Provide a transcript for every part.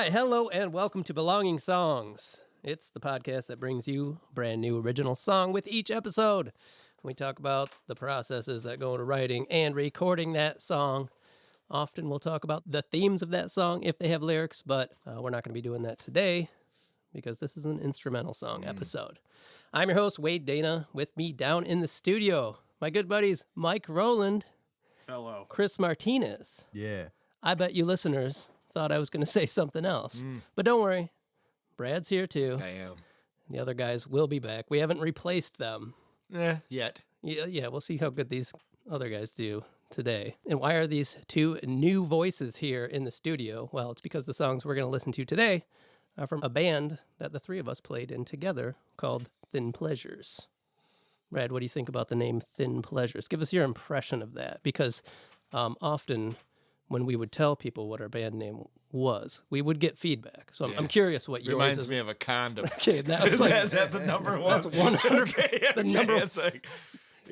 right, hello and welcome to Belonging Songs. It's the podcast that brings you a brand new original song with each episode. We talk about the processes that go into writing and recording that song. Often we'll talk about the themes of that song if they have lyrics, but we're not going to be doing that today because this is an instrumental song episode. I'm your host, Wade Dana. With me down in the studio, my good buddies Mike Rowland. Hello. Chris Martinez. Yeah. I bet you listeners thought I was going to say something else. But don't worry, Brad's here too. I am. The other guys will be back. We haven't replaced them. Yet. Yeah, we'll see how good these other guys do today. And why are these two new voices here in the studio? Well, it's because the songs we're going to listen to today are from a band that the three of us played in together called Thin Pleasures. Brad, what do you think about the name Thin Pleasures? Give us your impression of that, because often when we would tell people what our band name was, we would get feedback. So I'm curious what yours Reminds is. Me of a condom. Okay, that was like, is that the number one? That's 100. Okay, the number, it's like,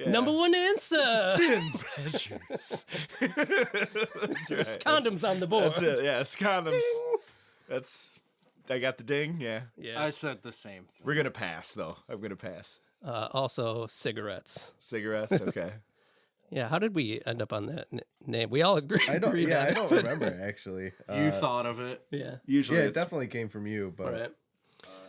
number one answer. Thin Pleasures. There's condoms on the board. That's it. Yeah, it's condoms. That's. I got the ding. Yeah. I said the same thing. We're gonna pass though. I'm gonna pass. Also, cigarettes. Cigarettes. Okay. Yeah, how did we end up on that name? We all agree. I don't remember actually. You thought of it. Yeah. Usually, Yeah, it definitely came from you, but Right.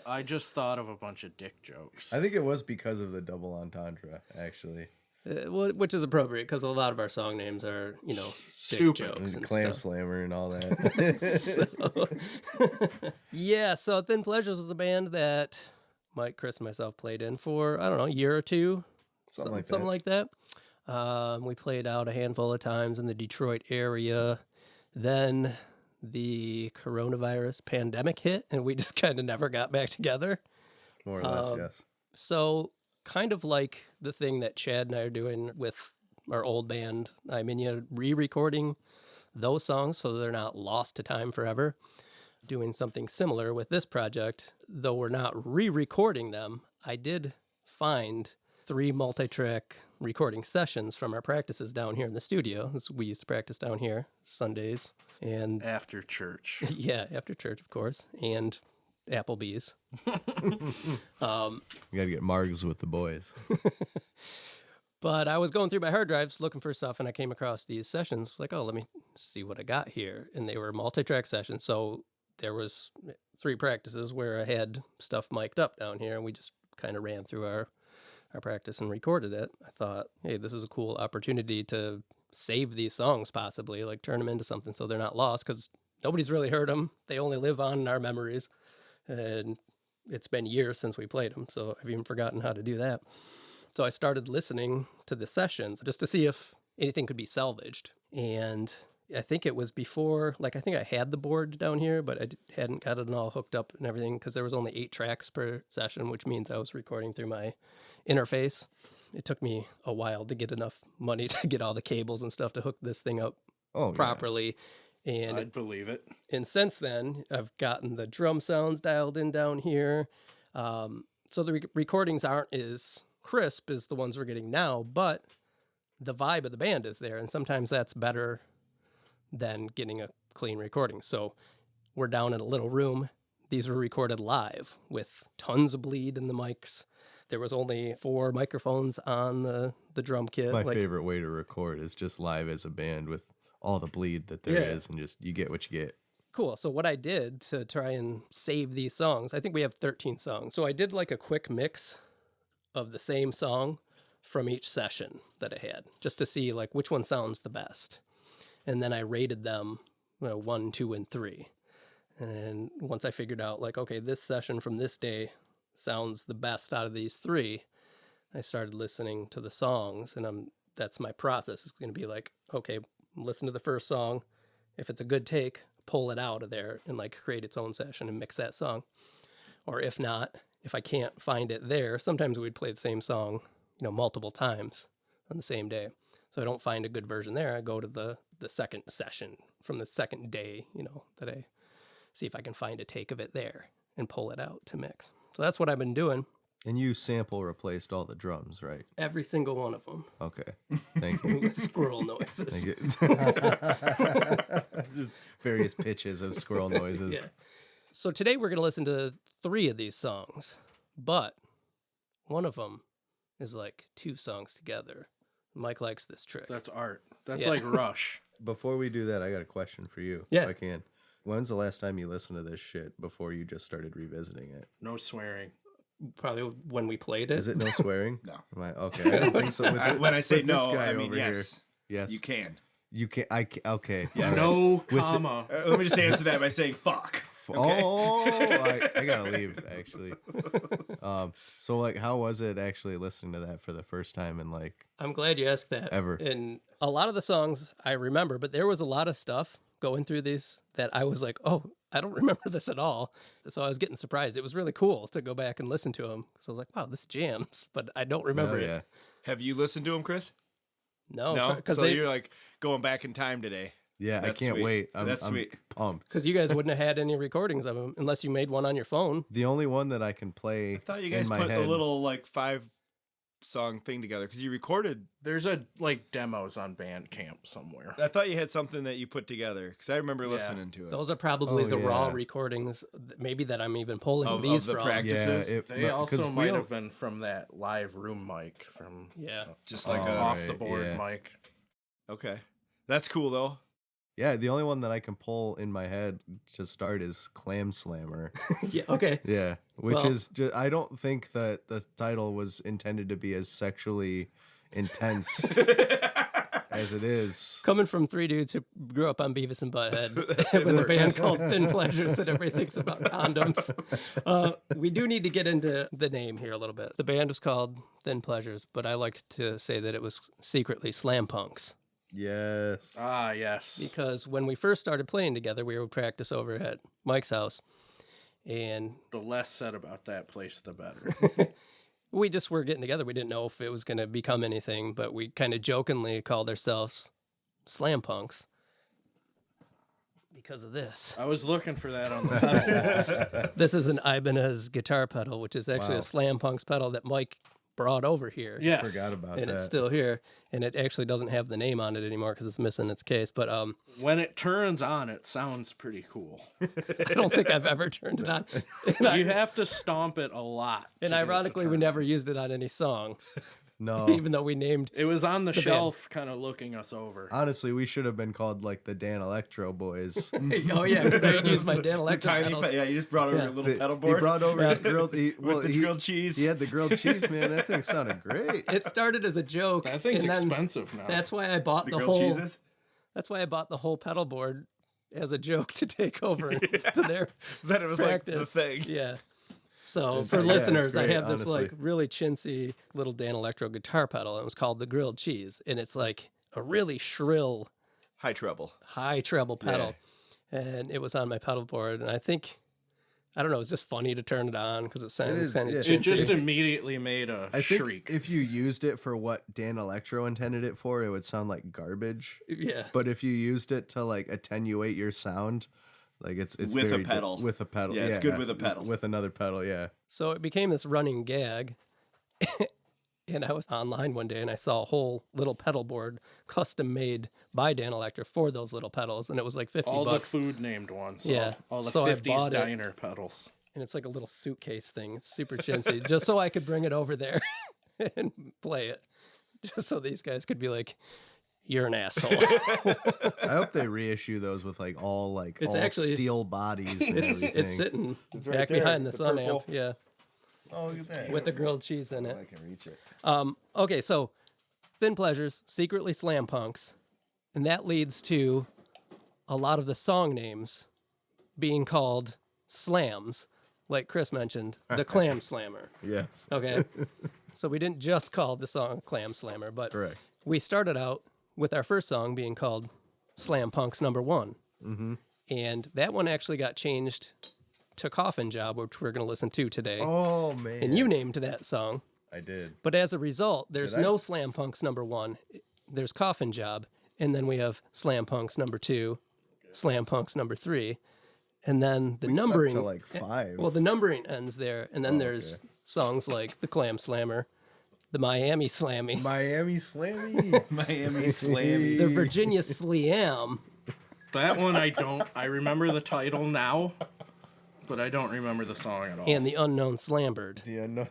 I just thought of a bunch of dick jokes. I think it was because of the double entendre, actually. Well, which is appropriate because a lot of our song names are, dick Stupid. jokes And and Clam stuff. Slammer and all that. Yeah, so Thin Pleasures was a band that Mike, Chris, and myself played in for, I don't know, a year or two. Something like that. Something like that. We played out a handful of times in the Detroit area. Then the coronavirus pandemic hit, and we just kind of never got back together. More or less, yes. So kind of like the thing that Chad and I are doing with our old band, re-recording those songs so they're not lost to time forever. Doing something similar with this project, though we're not re-recording them, I did find 3 multi-track recording sessions from our practices down here in the studio. We used to practice down here Sundays. And After church. yeah, after church, of course, and Applebee's. You gotta get Margs with the boys. But I was going through my hard drives looking for stuff, and I came across these sessions. Like, oh, let me see what I got here. And they were multi-track sessions. So there was 3 practices where I had stuff mic'd up down here, and we just kind of ran through our practice and recorded it. I thought, hey, this is a cool opportunity to save these songs, possibly, like turn them into something so they're not lost, because nobody's really heard them. They only live on in our memories. And it's been years since we played them, so I've even forgotten how to do that. So I started listening to the sessions just to see if anything could be salvaged. And I think it was before, I think I had the board down here, but I hadn't got it all hooked up and everything because there was only 8 tracks per session, which means I was recording through my interface. It took me a while to get enough money to get all the cables and stuff to hook this thing up properly. And I'd believe it. And since then, I've gotten the drum sounds dialed in down here. So the recordings aren't as crisp as the ones we're getting now, but the vibe of the band is there. And sometimes that's better than getting a clean recording. So we're down in a little room. These were recorded live with tons of bleed in the mics. There was only 4 microphones on the drum kit. My favorite way to record is just live as a band with all the bleed that there is, and just you get what you get. Cool. So what I did to try and save these songs, I think we have 13 songs. So I did like a quick mix of the same song from each session that I had, just to see like which one sounds the best. And then I rated them 1, 2, and 3. And once I figured out like, okay, this session from this day sounds the best out of these 3, I started listening to the songs, and that's my process. It's going to be like, okay, listen to the first song. If it's a good take, pull it out of there and like create its own session and mix that song. Or if not, if I can't find it there, sometimes we'd play the same song, multiple times on the same day. So I don't find a good version there. I go to the second session from the second day, that I see if I can find a take of it there and pull it out to mix. So that's what I've been doing. And you sample replaced all the drums, right? Every single one of them Okay. Thank you. with squirrel noises. Thank you. Just various pitches of squirrel noises. Yeah. So today we're going to listen to 3 of these songs, but one of them is like 2 songs together. Mike likes this trick. That's art. That's Yeah. like Rush. Before we do that, I got a question for you, Yeah. if I can. When's the last time you listened to this shit before you just started revisiting it? No swearing. Probably when we played it. Is it no swearing? No. Am I, okay, I don't think so. With When I say with this no, guy I mean over yes. Here. Yes. You can. You can. I can. Okay. Yeah. all right. No With comma. Let me just answer that by saying fuck. Okay? Oh, I gotta leave actually. So like, how was it actually listening to that for the first time and like? I'm glad you asked that. Ever. And a lot of the songs I remember, but there was a lot of stuff going through these that I was like, oh, I don't remember this at all. So I was getting surprised. It was really cool to go back and listen to them because I was like, wow, this jams, but I don't remember Oh, it. yeah. Have you listened to him, Chris? No, because So you're like going back in time today. Yeah, That's I can't sweet. wait. That's I'm sweet. pumped. you guys wouldn't have had any recordings of them unless you made one on your phone. The only one that I can play I thought you in guys my put head. a little like 5-song thing together because you recorded. There's a like demos on Bandcamp somewhere. I thought you had something that you put together because I remember listening to it. Those are probably Oh, the raw yeah. recordings, maybe that I'm even pulling Of these the from. practice. Yeah, They also might we'll, have been from that live room mic from Yeah. Just like Oh, a. off right, the board yeah. mic. Okay, that's cool though. Yeah, the only one that I can pull in my head to start is Clam Slammer. Yeah. Okay. Yeah, which Well- is I don't think that the title was intended to be as sexually intense as it is. Coming from 3 dudes who grew up on Beavis and Butthead with a band called Thin Pleasures that everything's about condoms, we do need to get into the name here a little bit. The band was called Thin Pleasures, but I liked to say that it was secretly Slam Punks Yes. Ah, yes. because when we first started playing together, we would practice over at Mike's house, and The less said about that place, the better. we just were getting together. We didn't know if it was going to become anything, but we kind of jokingly called ourselves Slam Punks because of this. I was looking for that on the pedal wall. This is an Ibanez guitar pedal, which is actually Wow. a Slam Punks pedal that Mike brought over here. Yes. Forgot about And that. it's still here. And it actually doesn't have the name on it anymore because it's missing its case. But When it turns on, it sounds pretty cool. I don't think I've ever turned it on. And, You have to stomp it a lot. and to get it to ironically, we turn never on. used it on any song, No. even though we named. It was on the band. shelf, kind of looking us over. Honestly, we should have been called like the Dan Electro Boys. Oh, yeah, because I used my Dan The Electro tiny, pedals. yeah. You just brought over Yeah. your little See, pedal he board. brought over his grilled. with the grilled cheese. He had the grilled cheese, man. That thing sounded great. It started as a joke. That thing's and then expensive now. That's why I bought the the grilled whole. cheeses. That's why I bought the whole pedal board as a joke to take over to their Then it was practice. like the thing. Yeah. So It's- for yeah, it's listeners, I great, have this honestly. like really chintzy little Dan Electro guitar pedal. And it was called the Grilled Cheese, and it's like a really shrill, High treble. high treble pedal. And it was on my pedal board, and I think. I don't know. It's just funny to turn it on because it sounds is, kind yeah. of it just If- immediately made a I think shriek. if you used it for what Dan Electro intended it for, it would sound like garbage. yeah. But if you used it to like attenuate your sound, like it's With a very pedal. with a pedal. Yeah, it's good with a pedal. With another pedal, yeah. So it became this running gag. And I was online one day and I saw a whole little pedal board custom made by Dan Electro for those little pedals. And it was like 50 All the bucks. food named ones. Yeah. All the So I 50s bought it. diner pedals. And it's like a little suitcase thing. It's super chintzy. Just so I could bring it over there and play it. Just so these guys could be like, you're an asshole. I hope they reissue those with like all It's all actually- steel bodies and it's everything. sitting right back there, behind the the sun purple. amp. Yeah. Oh, look at that. With the grilled cheese in it. I can reach it. Okay, so Thin Pleasures, secretly Slam Punks. And that leads to a lot of the song names being called slams, like Chris mentioned, the Clam Slammer. Yes. Okay. So we didn't just call the song Clam Slammer, but Correct. we started out with our first song being called Slam Punks Number 1. Mm-hmm. And that one actually got changed to Coffin Job, which we're going to listen to today. Oh man. And you named that song. I did. But as a result, there's Did I? no Slam Punks number 1. There's Coffin Job, and then we have Slam Punks number 2, Slam Punks number 3, and then the numbering to like 5. Well, the numbering ends there, and then Oh, there's okay. songs like the Clam Slammer, the Miami Slammy, Miami Slammy. Miami Slammy. the Virginia Slam, That one I remember the title now, but I don't remember the song at all. and the Unknown Slambird. The unknown.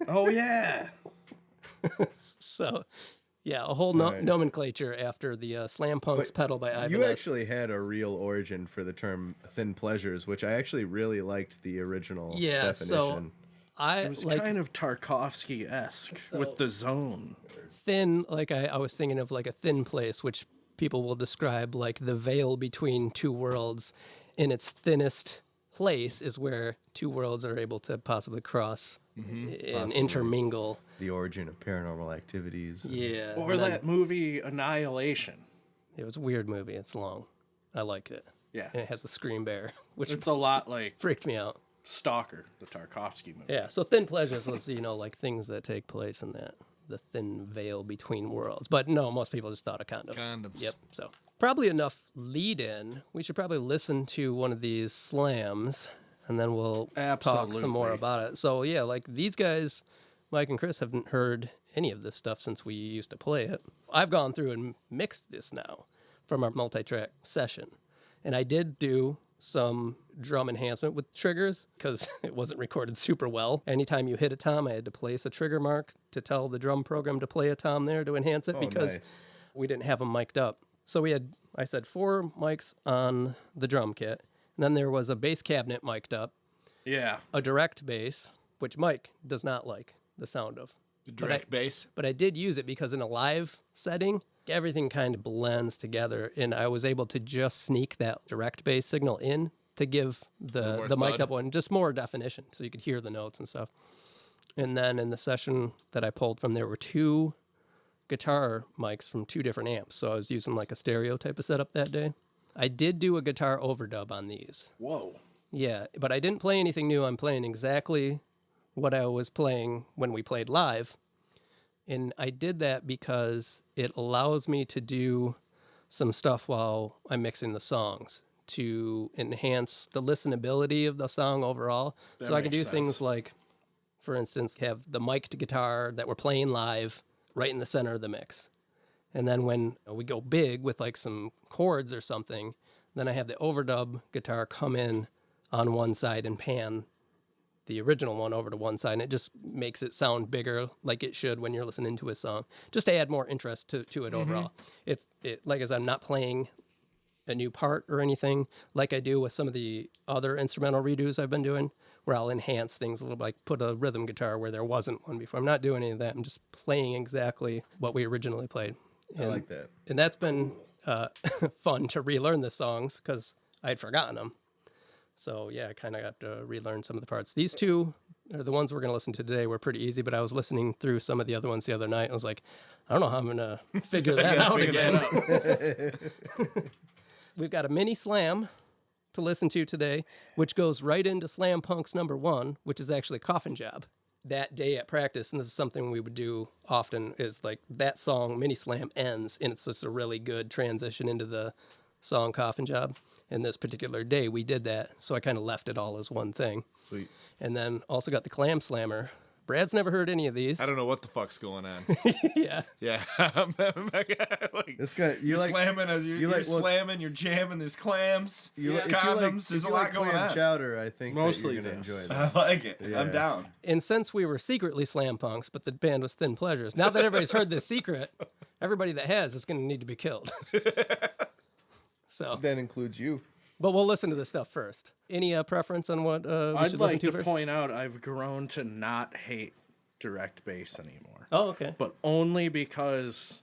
Oh yeah. So, yeah, a whole Right. nomenclature after the Slam Punks pedal by Ivan. You actually had a real origin for the term thin pleasures, which I actually really liked the original Yeah, so definition. I It was like kind of Tarkovsky-esque with the zone. thin, like I was thinking of like a thin place, which people will describe like the veil between two worlds. In its thinnest place is where two worlds are able to possibly cross and Possibly. intermingle. The origin of paranormal activities. Yeah. Or and then- that movie Annihilation. It was a weird movie. It's long. I like it. Yeah. And it has the scream bear, which It's a lot like freaked me out. Stalker, the Tarkovsky movie. Yeah. So thin pleasures was, like things that take place in that the thin veil between worlds. But no, most people just thought of condoms. Condoms. Yep. So probably enough lead in. We should probably listen to one of these slams and then we'll talk some more Absolutely. about it. So yeah, like these guys, Mike and Chris, haven't heard any of this stuff since we used to play it. I've gone through and mixed this now from our multi-track session. And I did do some drum enhancement with triggers because it wasn't recorded super well. Anytime you hit a tom, I had to place a trigger mark to tell the drum program to play a tom there to enhance it Oh, because nice. we didn't have them mic'd up. So we had, I said, 4 mics on the drum kit. And then there was a bass cabinet mic'd up, Yeah. a direct bass, which Mike does not like the sound of. The direct bass. But I did use it because in a live setting, everything kind of blends together, and I was able to just sneak that direct bass signal in to give more the mic'd thud. up one just more definition, so you could hear the notes and stuff. And then in the session that I pulled from, there were 2 guitar mics from 2 different amps, so I was using like a stereo type of setup that day. I did do a guitar overdub on these. Whoa. Yeah, but I didn't play anything new. I'm playing exactly what I was playing when we played live. And I did that because it allows me to do some stuff while I'm mixing the songs to enhance the listenability of the song overall. That So I can do makes things sense. like, for instance, have the mic'd guitar that we're playing live right in the center of the mix. And then when we go big with like some chords or something, then I have the overdub guitar come in on one side and pan the original one over to one side, and it just makes it sound bigger like it should when you're listening to a song, just to add more interest to it overall. It like as I'm not playing a new part or anything like I do with some of the other instrumental redos I've been doing, where I'll enhance things a little bit, like put a rhythm guitar where there wasn't one before. I'm not doing any of that. I'm just playing exactly what we originally played. I like that. And that's been fun to relearn the songs because I'd forgotten them. So yeah, I kind of got to relearn some of the parts. These 2 are the ones we're going to listen to today. Were pretty easy, but I was listening through some of the other ones the other night. I was like, I don't know how I'm going to figure that out again. We've got a mini slam to listen to today, which goes right into Slam Punk's number 1, which is actually Coffin Job. That day at practice, and this is something we would do often, is like that song, Mini Slam, ends, and it's just a really good transition into the song Coffin Job. And this particular day, we did that, so I kind of left it all as one thing. Sweet. And then also got the Clam Slammer. Brad's never heard any of these. I don't know what the fuck's going on. Yeah. Yeah. Like, This guy, you you're like slamming as you're like- well- slamming, you're jamming, there's clams, you like, condoms, if there's you a like lot going clam on. chowder. I think Mostly that you're gonna this. enjoy I this. like it. Yeah. I'm down. And since we were secretly Slam Punks, but the band was Thin Pleasures, now that everybody's heard this secret, everybody that has is going to need to be killed. So, That includes you. but we'll listen to this stuff first. Any preference on what we I'd should like listen to to first? point out I've grown to not hate direct bass anymore. Oh, okay. But only because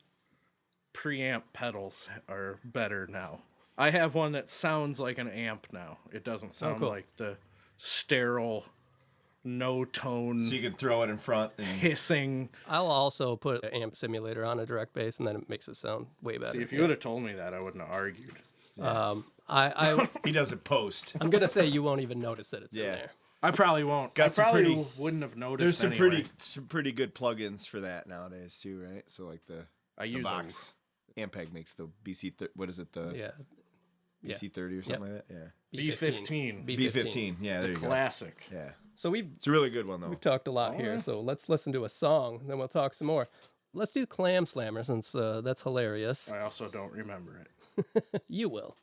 preamp pedals are better now. I have one that sounds like an amp now. It doesn't sound cool. like the sterile, no tone, So you can throw it in front. And hissing. I'll also put an amp simulator on a direct bass, and then it makes it sound way better. See, if you would have told me that, I wouldn't have argued. he does it post. I'm gonna say you won't even notice that it's in Yeah. there. I probably won't. Got I some probably pretty- wouldn't have noticed. There's some anyway. some pretty good plugins for that nowadays too, right? So like the use box. Ampeg makes the BC. What is it? The Yeah. BC 30 or something like that. Yeah. B15. B15. Yeah, there you go. Classic. Yeah. So It's a really good one, though. we've talked a lot here, so let's listen to a song, then we'll talk some more. Let's do Clam Slammer since that's hilarious. I also don't remember it. You will.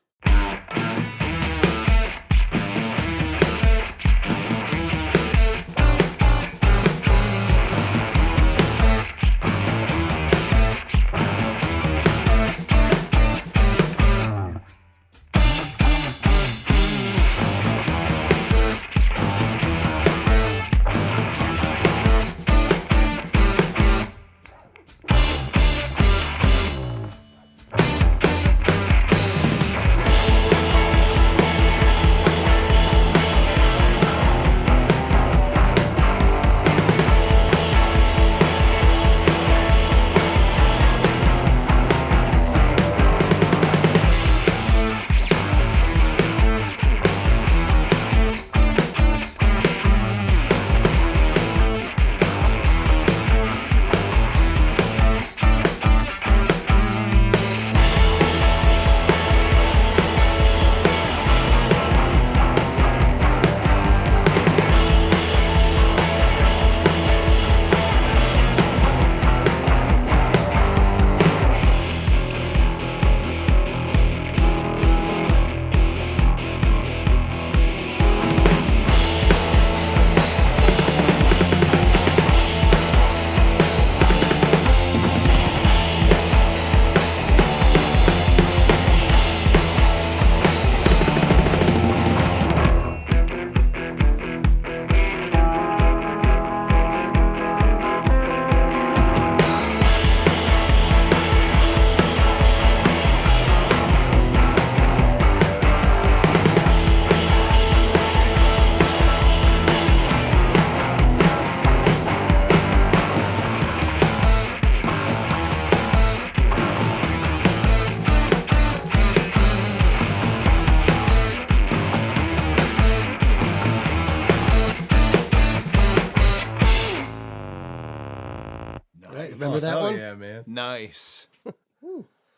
Remember that one? Yeah, man. Nice.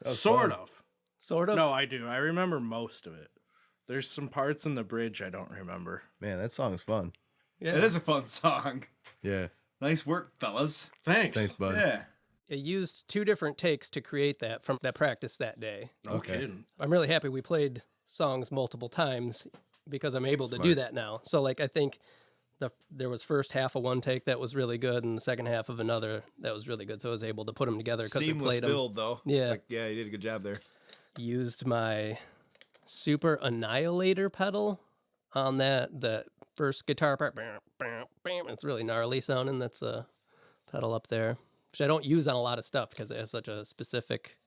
Sort of. Sort of. No, I do. I remember most of it. There's some parts in the bridge I don't remember. Man, that song's fun. Yeah. It is a fun song. Yeah. Nice work, fellas. Thanks. Thanks, bud. Yeah. It used 2 different takes to create that from that practice that day. No Okay. kidding. I'm really happy we played songs multiple times because I'm able to do Smart. that now. So like I think there was first half of one take that was really good and the second half of another that was really good. So I was able to put them together because we Seamless played them. build, though. Yeah. Like, yeah, you did a good job there. Used my Super Annihilator pedal on that first guitar part. Bam, bam, bam. It's really gnarly sounding. That's a pedal up there, which I don't use on a lot of stuff because it has such a specific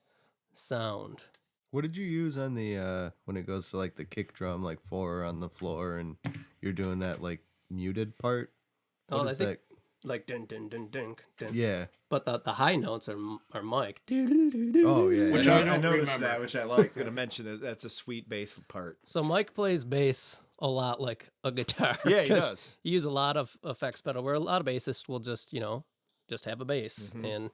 sound. What did you use on the when it goes to like the kick drum, like 4 on the floor, and you're doing that like muted part? What is that? Like dun dun dun dun dun. Yeah. But the high notes are mic. Oh yeah. Which yeah. I I don't noticed remember. that, which I like. Gonna mention that that's a sweet bass part. So Mike plays bass a lot like a guitar. Yeah, he 'cause does. He uses a lot of effects pedal, where a lot of bassists will just have a bass and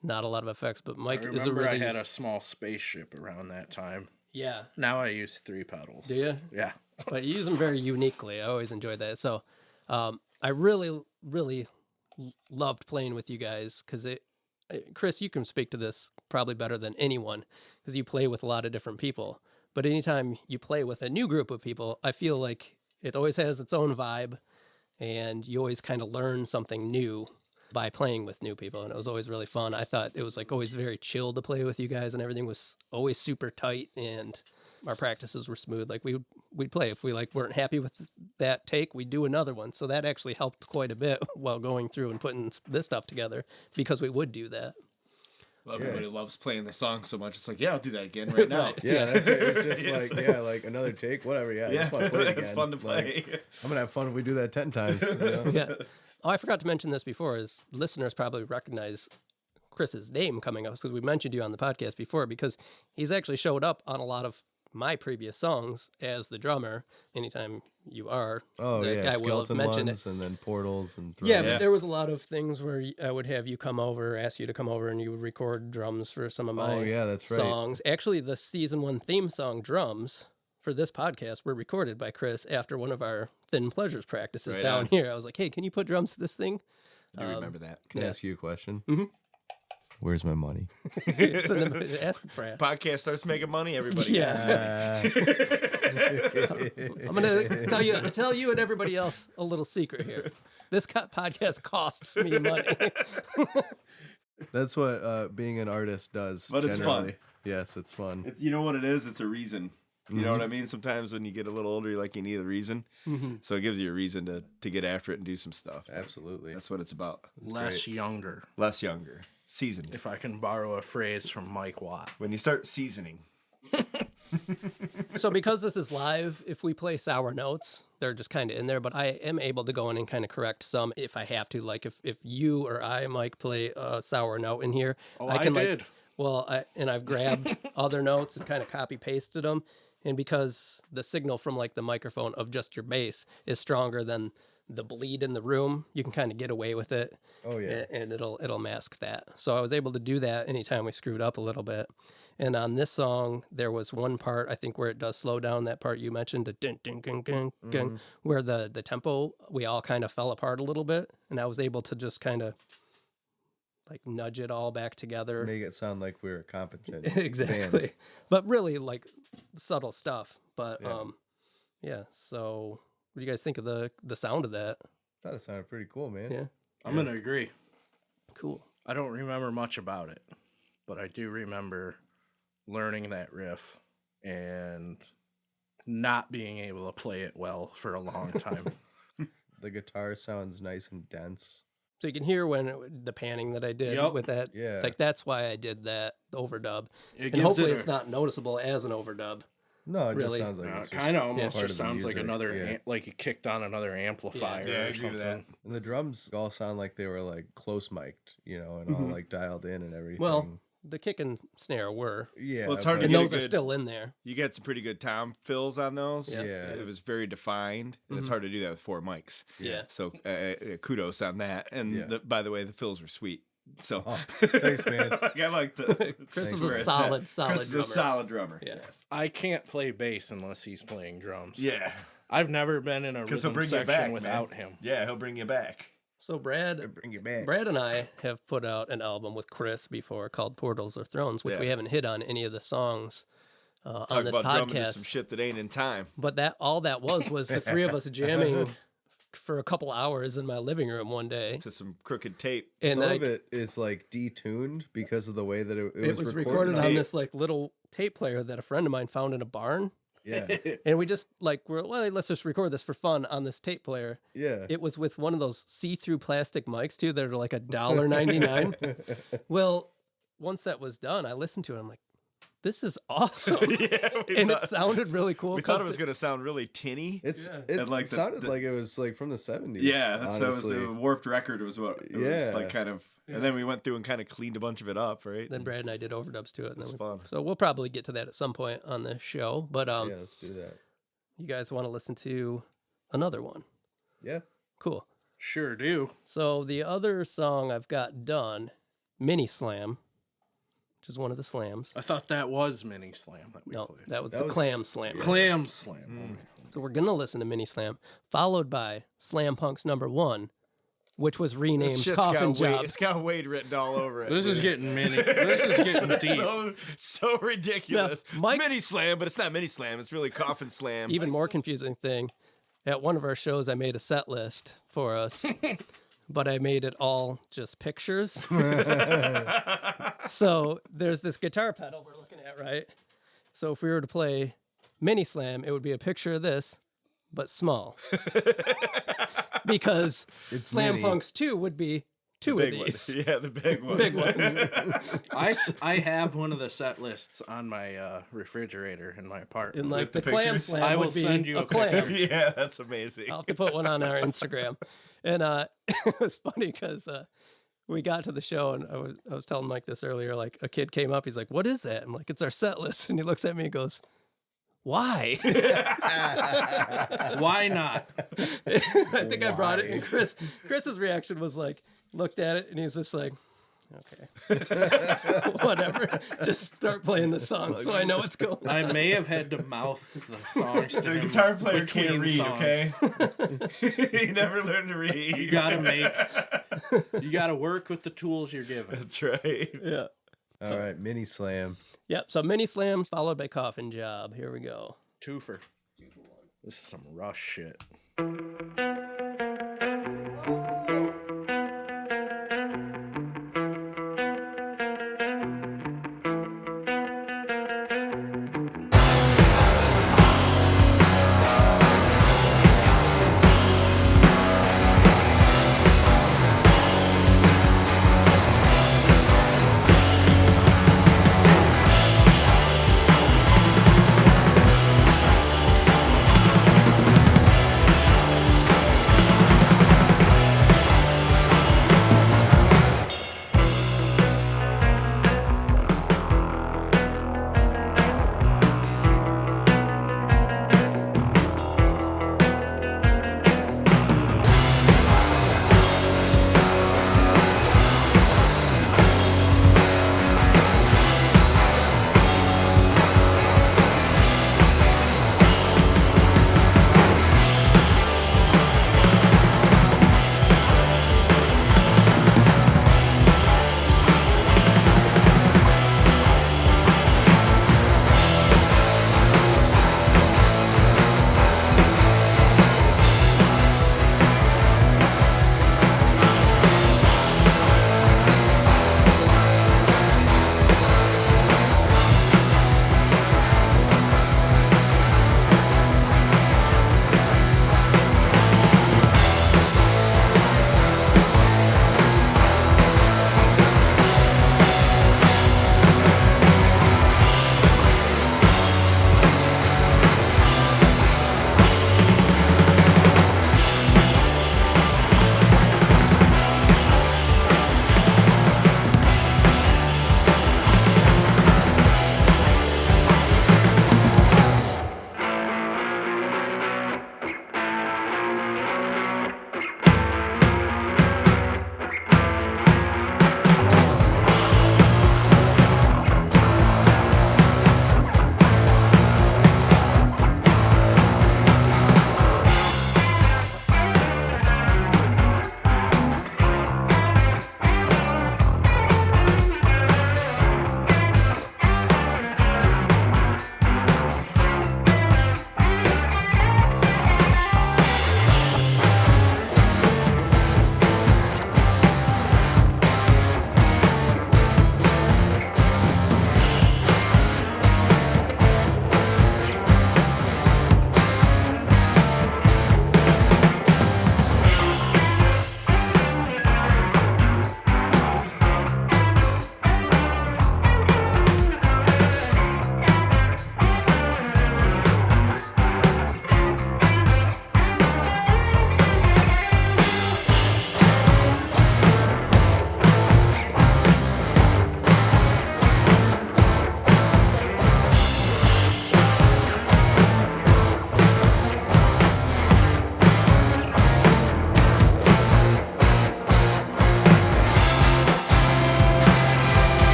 not a lot of effects. But I Mike is a remember really I had a small spaceship around that time. yeah. Now I use 3 pedals. Do you? Yeah. But you use them very uniquely. I always enjoyed that. So I really, really loved playing with you guys because Chris, you can speak to this probably better than anyone because you play with a lot of different people. But anytime you play with a new group of people, I feel like it always has its own vibe and you always kind of learn something new by playing with new people. And it was always really fun. I thought it was like always very chill to play with you guys and everything was always super tight and our practices were smooth. Like we'd play if we like weren't happy with that take, we'd do another one. So that actually helped quite a bit while going through and putting this stuff together because we would do that. Well, everybody loves playing the song so much. It's like, yeah, I'll do that again right now. Yeah, that's it. It's just like, yeah, like another take, whatever. Yeah, Yeah, it's fun to play it again. it's fun to play. Like, I'm gonna have fun if we do that 10 times. You know? Yeah. Oh, I forgot to mention this before. Is listeners probably recognize Chris's name coming up because we mentioned you on the podcast before because he's actually showed up on a lot of my previous songs as the drummer. Anytime you are, Oh that yeah, guy will have skeleton mentioned ones and then portals and Yeah, thrones. but there was a lot of things where I would have you come over, ask you to come over, and you would record drums for some of my Oh yeah, that's right. songs. Actually, the season 1 theme song, Drums, for this podcast were recorded by Chris after one of our Thin Pleasures practices Right down on. here. I was like, hey, can you put drums to this thing? I do remember that. Can I Yeah. ask you a question? Mhm. Where's my money? It's in the, ask Brad. Podcast starts making money. Everybody. Yeah. I'm gonna tell you and everybody else a little secret here. This podcast costs me money. That's what being an artist does. But it's generally. fun. Yes, it's fun. You know what it is? It's a reason. You know what I mean? Sometimes when you get a little older, you're like, you need a reason. So it gives you a reason to get after it and do some stuff. Absolutely. That's what it's about. Less younger, Less younger. Seasoned. if I can borrow a phrase from Mike Watt. When you start seasoning. So because this is live, if we play sour notes, they're just kind of in there, but I am able to go in and kind of correct some if I have to. Like if you or I, Mike, play a sour note in here, Oh, I can did. I've grabbed other notes and kind of copy pasted them. And because the signal from like the microphone of just your bass is stronger than the bleed in the room, you can kind of get away with it. Oh, yeah. And it'll mask that. So I was able to do that anytime we screwed up a little bit. And on this song, there was one part I think where it does slow down. That part you mentioned, the dun, dun, dun, dun, dun, where the tempo we all kind of fell apart a little bit, and I was able to just kind of like nudge it all back together. Make it sound like we're a competent Exactly. band. But really like subtle stuff. But Yeah. yeah. So what do you guys think of the sound of that? Thought it sounded pretty cool, man. Yeah. I'm going to agree. Cool. I don't remember much about it, but I do remember learning that riff and not being able to play it well for a long time. The guitar sounds nice and dense. So you can hear the panning that I did Yep. with that. Yeah. Like that's why I did that overdub. It And gives hopefully it it's not noticeable as an overdub. No, it Really? just sounds like it's just, kind of almost part just of the sounds like music, another, yeah. like you kicked on another amplifier Yeah, I or agree with something. that. And the drums all sound like they were like close mic'd, you know, and all like dialed in and everything. Well, the kick and snare were. yeah. Well, it's hard but- to And get a those are good- still in there. You get some pretty good tom fills on those. Yeah. Yeah. It was very defined, and it's hard to do that with 4 mics. Yeah. So kudos on that. And Yeah. by the way, the fills were sweet. So Oh, thanks, man. I like the Chris is where a it's solid at. drummer. Chris is a solid drummer. Yeah. I can't play bass unless he's playing drums. Yeah. I've never been in a 'Cause he'll rhythm bring you section back, without man. him. Yeah, he'll bring you back. So Brad Bring you back. and I have put out an album with Chris before called Portals or Thrones, which Yeah. we haven't hit on any of the songs on Talk this about drumming to podcast. some shit that ain't in time. But that all that was the three of us jamming for a couple hours in my living room one day. To some crooked tape. And Some I- of it is like detuned because of the way that it it was recorded on this like little tape player that a friend of mine found in a barn. Yeah. And we just let's just record this for fun on this tape player. Yeah. It was with one of those see-through plastic mics too that are like $1.99. Well, once that was done, I listened to it. I'm like, this is awesome. Yeah, And it sounded really cool. we thought 'cause it was going to sound really tinny. It's Yeah. it And, like, sounded the- like it was like from the 70s. Yeah, that was honestly. the warped record was what it was Yeah. like kind of. And then we went through and kind of cleaned a bunch of it up, right? Then Brad and I did overdubs to it. And It's then fun. So we'll probably get to that at some point on the show. But Yeah, let's do that. you guys want to listen to another one? Yeah. Cool. Sure do. So the other song I've got done, Mini Slam, which is one of the slams. I thought that was Mini Slam that we No, played. that was That the was- Clam Slam. Clam Slam. So we're gonna listen to Mini Slam, followed by Slam Punk's #1, which was renamed This shit's Coffin got Wade, Job. it's got Wade written all over it. This is getting mini. This is getting deep. so ridiculous. Yeah, Mike- It's mini slam, but it's not mini slam. It's really coffin slam. Even more confusing thing, at one of our shows, I made a set list for us, but I made it all just pictures. So there's this guitar pedal we're looking at, right? So if we were to play Mini Slam, it would be a picture of this, but small. Because It's Slam mini. Punks 2 would be two of big these. ones. Yeah, the big ones. Big ones. I have one of the set lists on my refrigerator in my apartment. And like With the the Clam pictures? Slam I will would be send you a a clam. picture. Yeah, that's amazing. I'll have to put one on our Instagram. And it was funny because we got to the show and I was telling Mike this earlier. Like a kid came up, he's like, "What is that?" I'm like, "It's our set list." And he looks at me and goes, "Why?" Why not? I think I brought it, and Chris's reaction was like, looked at it and he's just like, Okay. Whatever. Just start playing the song so I know what's going on. I may have had to mouth the songs to The him guitar player between can't read, songs. okay? He never learned to read. You gotta work with the tools you're given. That's right. Yeah. All right, mini slam. Yep. So mini slam followed by coffin job. Here we go. Twofer. This is some rush shit.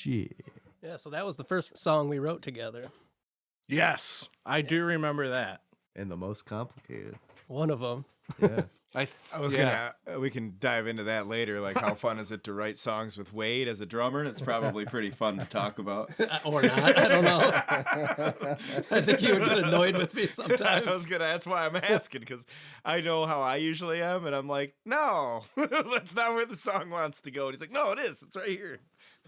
Shit. Yeah, so that was the first song we wrote together. Yes, I do remember that. And the most complicated. One of them. Yeah. I was gonna. We can dive into that later. Like, how fun is it to write songs with Whyte as a drummer? It's probably pretty fun to talk about. Or not. I don't know. I think you would get annoyed with me sometimes. I was gonna. That's why I'm asking, because I know how I usually am, and I'm like, no, that's not where the song wants to go. And he's like, no, it is. It's right here.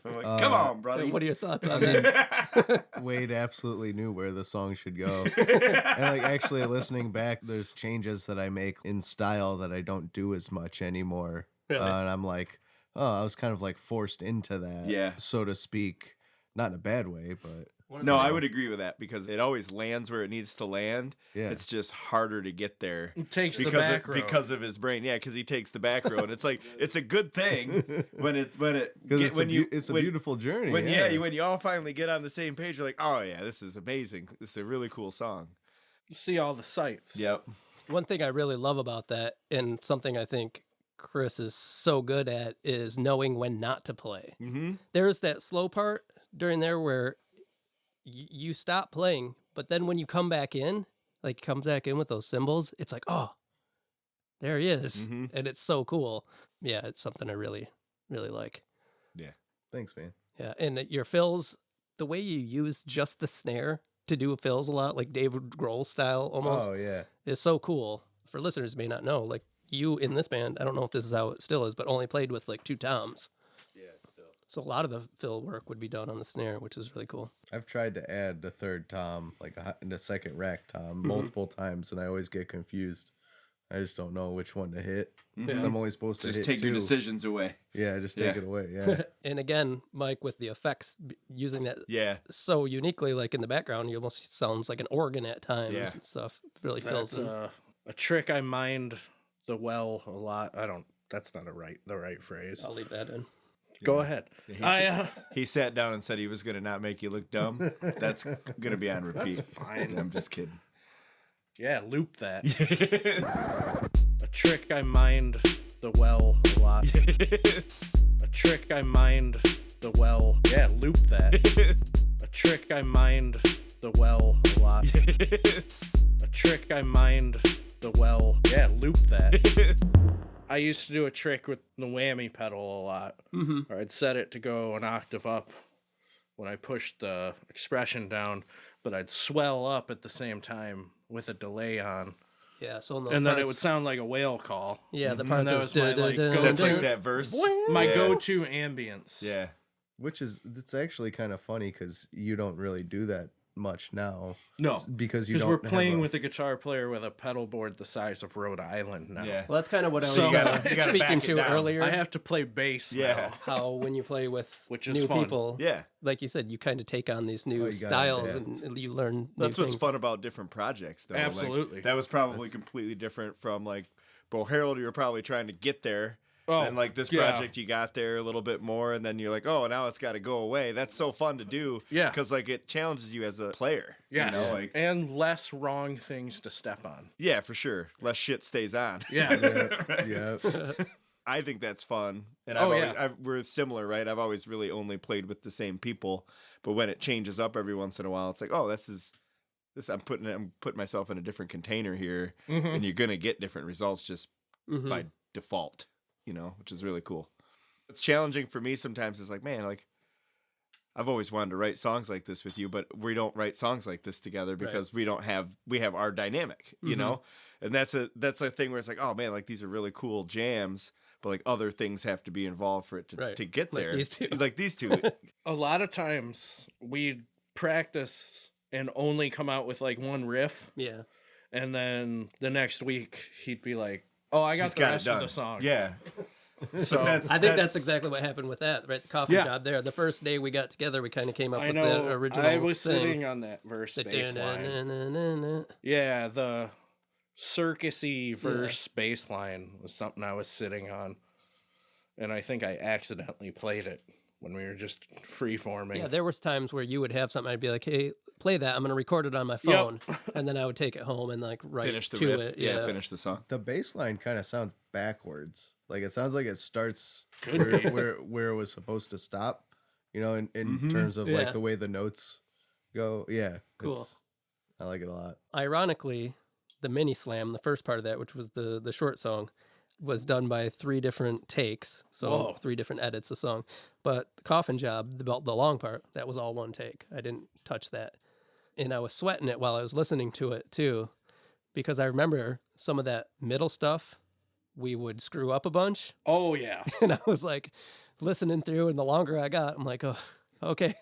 I'm like, come on, brother. What are your thoughts on that? Wade absolutely knew where the song should go. And like actually listening back, there's changes that I make in style that I don't do as much anymore. Really? And I'm like, oh, I was kind of like forced into that, so to speak. Not in a bad way, but no, I would agree with that, because it always lands where it needs to land. Yeah. It's just harder to get there. It takes the because back road. Because of his brain. Yeah, because he takes the back road. It's like, it's a good thing when it's a beautiful journey. When you all finally get on the same page, you're like, oh yeah, this is amazing. This is a really cool song. You see all the sights. Yep. One thing I really love about that, and something I think Chris is so good at, is knowing when not to play. Mm-hmm. There's that slow part during there where you stop playing, but then when you come back in, like comes back in with those cymbals, it's like, oh, there he is. Mm-hmm. And it's so cool. Yeah, it's something I really, really like. Yeah. Thanks, man. Yeah, and your fills, the way you use just the snare to do fills a lot, like David Grohl style almost, Oh, yeah. is so cool. For listeners who may not know, like you in this band, I don't know if this is how it still is, but only played with like 2 toms. Yeah, still. So a lot of the fill work would be done on the snare, which is really cool. I've tried to add the third tom, like in the second rack tom, multiple times, and I always get confused. I just don't know which one to hit, because I'm only supposed to Just hit take 2. your decisions away. Yeah, just take it away. Yeah. And again, Mike, with the effects, using that Yeah. so uniquely, like in the background, you almost sounds like an organ at times Yeah. and stuff. It really fills That's in. a trick I mind the well a lot. That's not the right phrase. I'll leave that in. Go ahead. He sat down and said he was going to not make you look dumb. That's going to be on repeat. That's fine. I'm just kidding. Yeah, loop that. A trick I mind the well a lot. A trick I mind the well. Yeah, loop that. A trick I mind the well a lot. A trick I mind the well. Yeah, loop that. I used to do a trick with the whammy pedal a lot. Mm-hmm. Or I'd set it to go an octave up when I pushed the expression down, but I'd swell up at the same time with a delay on. Yeah, so in those And then parts, it would sound like a whale call. Yeah, the And parts that that was my, like, go-to. That's like that verse. My Yeah. go-to ambience. Yeah. Which is, it's actually kind of funny because you don't really do that much now. No, Because you because don't we're have playing a- with a guitar player with a pedal board the size of Rhode Island now. Yeah. well, that's kind of what I was So- You gotta speaking back it to down. earlier. I have to play bass Yeah. now. How when you play with Which is new fun. people, Yeah. like you said, you kind of take on these new you gotta styles adapt. and you learn. That's new what's things. fun about different projects, though. Like, Absolutely. that was probably completely different from, like, Boherald. You were probably trying to get there. Oh, and, like, this yeah. project, you got there a little bit more, and then you're like, oh, now it's got to go away. That's so fun to do. Yeah. Because, like, it challenges you as a player. Yes. You know, like, And less wrong things to step on. yeah, for sure. Less shit stays on. Yeah. Yeah. I think that's fun. And Oh, we're similar, right? I've always really only played with the same people. But when it changes up every once in a while, it's like, oh, this I'm putting myself in a different container here, and you're gonna get different results just Mhm. by default, you know, which is really cool. It's challenging for me sometimes. It's like, man, like I've always wanted to write songs like this with you, but we don't write songs like this together because we have our dynamic, you know? And that's a thing where it's like, oh man, like these are really cool jams, but like other things have to be involved for it to get Like there. these two. Like these two. A lot of times we'd practice and only come out with like one riff, Yeah. and then the next week he'd be like, "Oh, I got He's the got it rest of done. the song." Yeah. So I think that's exactly what happened with that, right? The coffee Yeah. job there. The first day we got together, we kind of came up I with know. the original I was thing. sitting on that verse bass line. Da-da-na-na-na-na. Yeah, the circusy verse bass line was something I was sitting on, and I think I accidentally played it when we were just free-forming. Yeah, there was times where you would have something. I'd be like, "Hey, play that. I'm going to record it on my phone," and then I would take it home and like write finish the to riff. it. Yeah, finish the song. The bass line kind of sounds backwards. Like it sounds like it starts Could be. where it was supposed to stop. You know, in terms of Yeah. like the way the notes go. Yeah. Cool. I like it a lot. Ironically, the mini slam, the first part of that, which was the short song, was done by 3 different takes. So Whoa. 3 different edits of song. But the Coffin job, the long part, that was all one take. I didn't touch that. And I was sweating it while I was listening to it too, because I remember some of that middle stuff we would screw up a bunch. Oh yeah. And I was like listening through, and the longer I got, I'm like, oh, okay.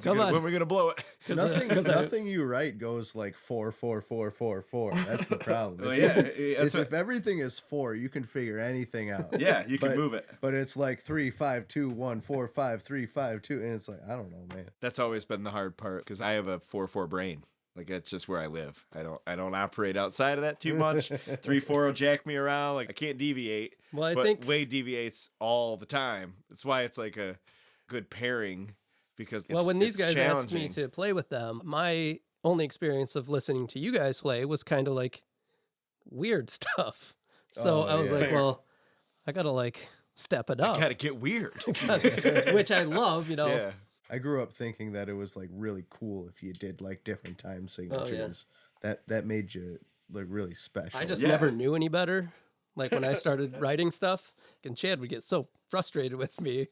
Come on. When are we gonna blow it? Nothing you write goes like 4, 4, 4, 4, 4. That's the problem. Well, It's if everything is 4, you can figure anything out. Yeah, you can move it. But it's like 3, 5, 2, 1, 4, 5, 3, 5, 2, and it's like I don't know, man. That's always been the hard part because I have a 4/4 brain. Like that's just where I live. I don't operate outside of that too much. 3/4 will jack me around. Like I can't deviate. Well, I but think Wade deviates all the time. That's why it's like a good pairing because it's, well, when these guys asked challenging. me to play with them, my only experience of listening to you guys play was kind of like weird stuff. So Oh, I was yeah. like, Fair. well, I gotta like step it up, gotta get weird. which I love, you know. Yeah. I grew up thinking that it was like really cool if you did like different time signatures. That made you like really special. I just Yeah. never knew any better. Like when I started writing stuff, and Chad would get so frustrated with me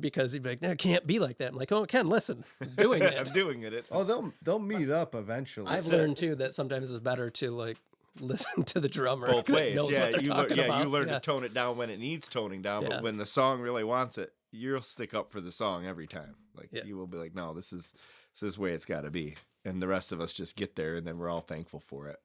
because he'd be like, "No, it can't be like that." I'm like, "Oh, Ken, listen, I'm doing it." I'm doing it. they'll meet up eventually. I've learned too that sometimes it's better to like listen to the drummer. both that ways. knows Yeah, what they're you talking learn. about. You learn Yeah. to tone it down when it needs toning down, Yeah. but when the song really wants it, you'll stick up for the song every time. Like Yeah. you will be like, "No, this is the way it's got to be," and the rest of us just get there, and then we're all thankful for it.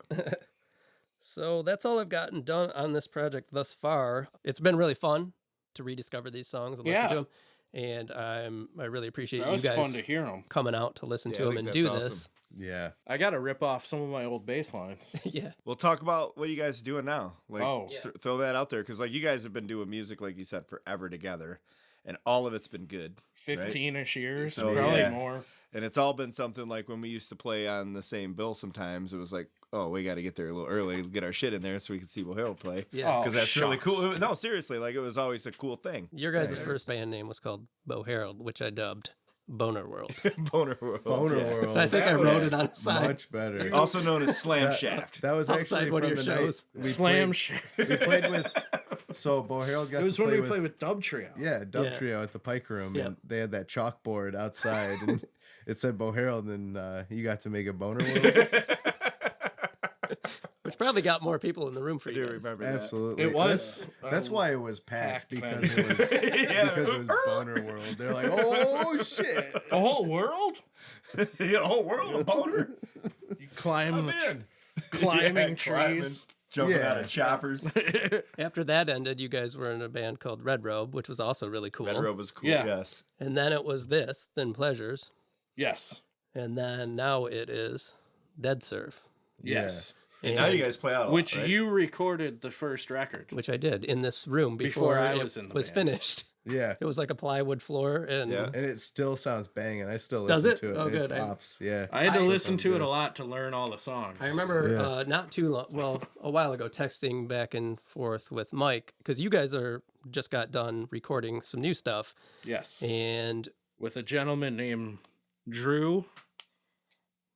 So that's all I've gotten done on this project thus far. It's been really fun to rediscover these songs and listen Yeah. to them, and I really appreciate That you was guys fun to hear them. coming out to listen Yeah, to I them think and that's do awesome. this. Yeah. I got to rip off some of my old bass lines. Yeah. We'll talk about what you guys are doing now. Like, Oh. Yeah. throw that out there because like you guys have been doing music like you said forever together, and all of it's been good. 15-ish years, So, probably yeah. more. And it's all been something like when we used to play on the same bill sometimes, it was like, oh, we got to get there a little early, get our shit in there so we can see Boherald play. Yeah. Oh, Because that's really shucks. cool. No, seriously, like it was always a cool thing. Your guys' first band name was called Boherald, which I dubbed Boner World. Boner World. Boner yeah. World. I think I wrote it on the side. Much better. Also known as Slam Shaft. That was Outside actually one of from your the shows. night we Slam played, shit. we played with. So Boherald got It was to when play we played with Dub Trio. Yeah, Dub Yeah. Trio at the Pike Room, Yeah. and they had that chalkboard outside, and it said Boherald, and you got to make a Boner World. Which probably got more people in the room for I you do guys. remember that. Absolutely, It was, That's why it was packed packed because then. it was Yeah. because it was Boner World. They're like, oh shit. The whole world? The whole world of boner. You climb the in. climbing Yeah, trees. climbing, jumping Yeah. out of choppers. After that ended, you guys were in a band called Red Robe, which was also really cool. Red Robe was cool. Yeah. Yes. And then it was this, Thin Pleasures. Yes. And then now it is Deadsurf. Yes. And now you guys play out a lot, Which right? you recorded the first record. Which I did in this room before, Before I it was in the was band. finished. Yeah, It was like a plywood floor, and Yeah. and it still sounds banging. I still Does listen it? to it. Oh, It good. pops. Yeah. I had to I- listen to it good. a lot to learn all the songs. I remember Yeah. not too long, well, a while ago, texting back and forth with Mike because you guys just got done recording some new stuff, Yes. and With a gentleman named Drew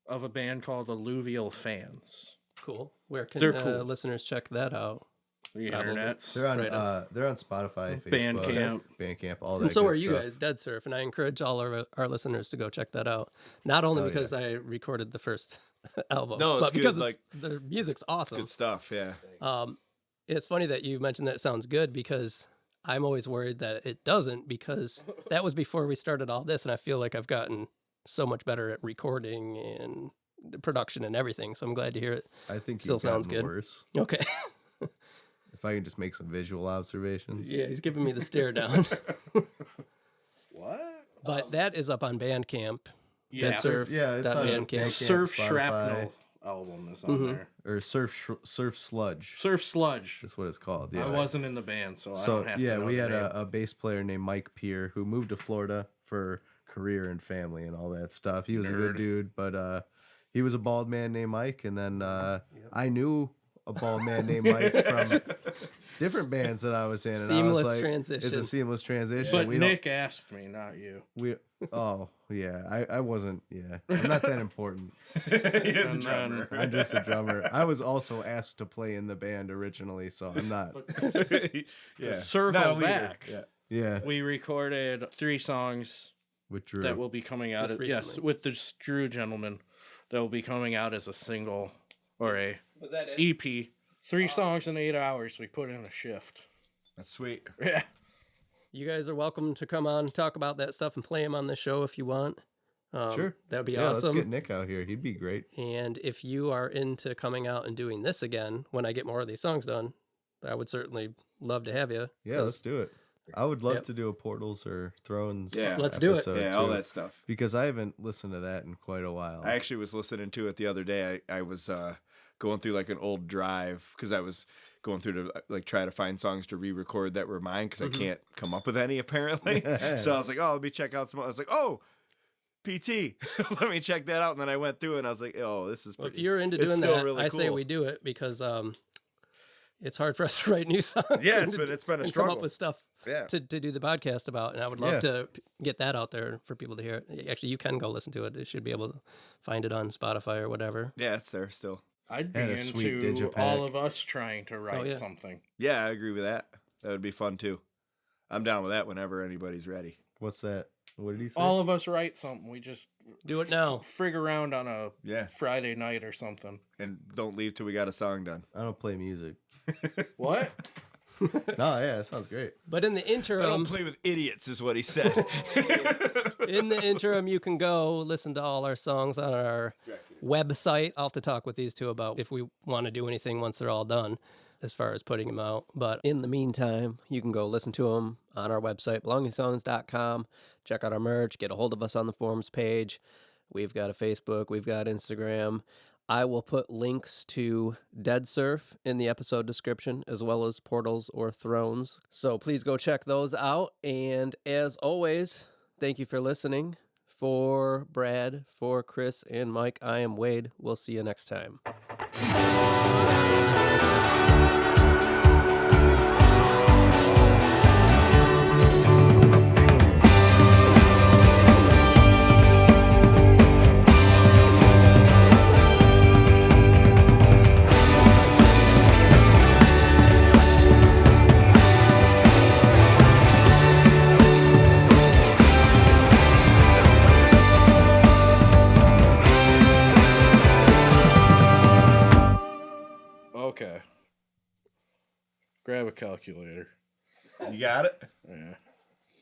of a band called Alluvial Fans. cool. Where can They're cool. listeners check that out? The Probably. internets. They're on Right they're on Spotify, Facebook, Bandcamp. all that. And so good are you stuff. guys, Deadsurf, and I encourage all our listeners to go check that out. Not only Oh, because I recorded the first album, No, it's but good, because like- the music's awesome. Good stuff. Yeah. It's funny that you mentioned that it sounds good because I'm always worried that it doesn't because that was before we started all this, and I feel like I've gotten so much better at recording and production and everything. So I'm glad to hear it. I think Still you've sounds gotten good. worse. Okay. If I can just make some visual observations. Yeah, he's giving me the stare down. What? But that is up on Bandcamp. Yeah. Deadsurf. Yeah, it's on Bandcamp. Bandcamp, Surf Spotify, Shrapnel album is on there. or Surf Sludge. Surf Sludge. That's what it's called. Yeah. I wasn't in the band, so I So don't have yeah, to know we the had name. a bass player named Mike Peer who moved to Florida for career and family and all that stuff. He was a good Nerd. dude, but he was a bald man named Mike, and then I knew a bald man named Mike from different bands that I was in, and I was Seamless like, transition. it's a seamless transition. But We Nick asked me, not you. oh yeah, I wasn't. Yeah, I'm not that important. You're the drummer. I'm just a drummer. I was also asked to play in the band originally, so I'm not. Yeah. Circle Not a leader. back. Yeah. Yeah, We recorded 3 songs with Drew. that will be coming out. Just Yes, recently. with the Drew gentleman, that will be coming out as a single or a Was that it? EP. 3 songs in 8 hours. We put in a shift. That's sweet. Yeah. You guys are welcome to come on and talk about that stuff and play them on the show if you want. Sure, That would be yeah. Let's awesome. get Nick out here. He'd be great. And if you are into coming out and doing this again when I get more of these songs done, I would certainly love to have you. Yeah, let's do it. I would love Yep. to do a Portals or Thrones. Yeah. Let's do it. episode, Yeah, all too, that stuff. because I haven't listened to that in quite a while. I actually was listening to it the other day. I was going through like an old drive because I was going through to like try to find songs to re-record that were mine because I can't come up with any apparently. So I was like, oh, let me check out some. I was like, oh, PT, let me check that out. And then I went through it and I was like, oh, this is Well, pretty. if you're into it's doing still that, really I say cool. we do it because it's hard for us to write new songs. Yeah, and it's been a and struggle. come up with stuff Yeah. to do the podcast about, and I would love Yeah. to get that out there for people to hear. Actually, you can go listen to it. You should be able to find it on Spotify or whatever. Yeah, it's there still. I'd be And a sweet into digipack. all of us trying to write yeah. something. Yeah, I agree with that. That would be fun too. I'm down with that whenever anybody's ready. What's that? What did he say? All of us write something. We just Do it now. frig around on a Yeah. Friday night or something. And don't leave till we got a song done. I don't play music. What? No, yeah, that sounds great. But in the I don't interim, play with idiots, is what he said. in the interim, you can go listen to all our songs on our website. I'll have to talk with these two about if we want to do anything once they're all done as far as putting them out. But in the meantime, you can go listen to them on our website, belongingsongs.com. Check out our merch. Get a hold of us on the forums page. We've got a Facebook. We've got Instagram. I will put links to Deadsurf in the episode description, as well as Portals or Thrones. So please go check those out. And as always, thank you for listening. For Brad, for Chris, and Mike, I am Wade. We'll see you next time. Okay. Grab a calculator. You got it? Yeah.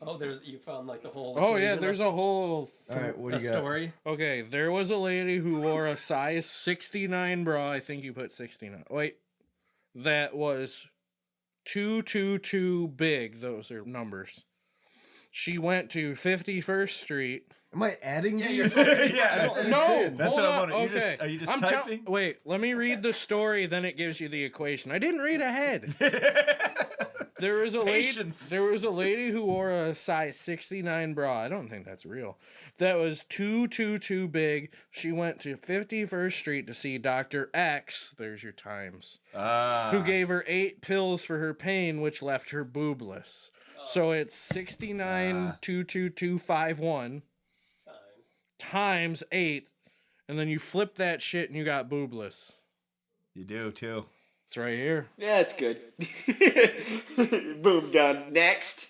Oh, you found like the whole. Oh yeah, there's a whole. All right, what do you got? story. Okay, there was a lady who wore a size 69 bra. I think you put 69. Wait, that was 222 big. Those are numbers. She went to 51st Street. Am I adding these? Yeah. No, That's hold what I on. wanted. Okay, Are you just I'm typing? wait, let me read the story. Then it gives you the equation. I didn't read ahead. There was a lady. Patience. There was a lady who wore a size 69 bra. I don't think that's real. That was 222 big. She went to 51st Street to see Dr. X. There's your times. Who gave her 8 pills for her pain, which left her boobless. So it's 69 22251 times 8, and then you flip that shit and you got boobless. You do too. It's right here. Yeah, it's good. Boom, done. Next.